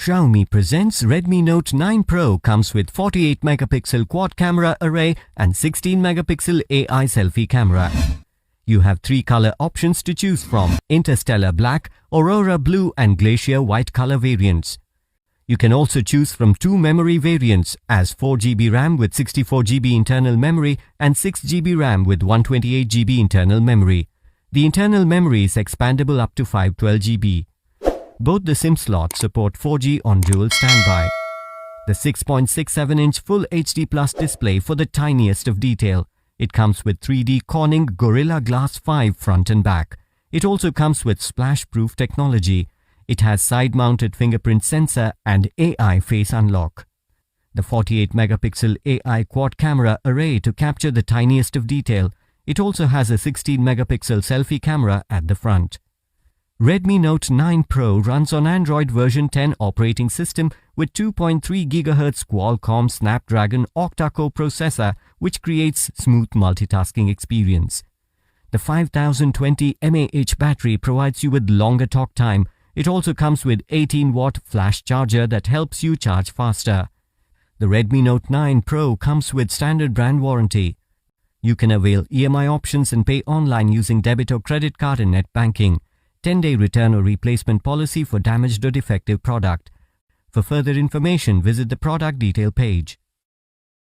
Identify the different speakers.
Speaker 1: Xiaomi presents Redmi Note 9 Pro comes with 48 megapixel quad camera array and 16 megapixel AI selfie camera. You have 3 color options to choose from: Interstellar Black, Aurora Blue and Glacier White color variants. You can also choose from 2 memory variants as 4GB RAM with 64GB internal memory and 6GB RAM with 128GB internal memory. The internal memory is expandable up to 512GB. Both the SIM slots support 4G on dual standby. The 6.67-inch Full HD Plus display for the tiniest of detail. It comes with 3D Corning Gorilla Glass 5 front and back. It also comes with splash-proof technology. It has side-mounted fingerprint sensor and AI face unlock. The 48 megapixel AI quad camera array to capture the tiniest of detail. It also has a 16 megapixel selfie camera at the front. Redmi Note 9 Pro runs on Android version 10 operating system with 2.3 GHz Qualcomm Snapdragon octa-core processor, which creates smooth multitasking experience. The 5020 mAh battery provides you with longer talk time. It also comes with 18-watt flash charger that helps you charge faster. The Redmi Note 9 Pro comes with standard brand warranty. You can avail EMI options and pay online using debit or credit card and net banking. 10-day return or replacement policy for damaged or defective product. For further information, visit the product detail page.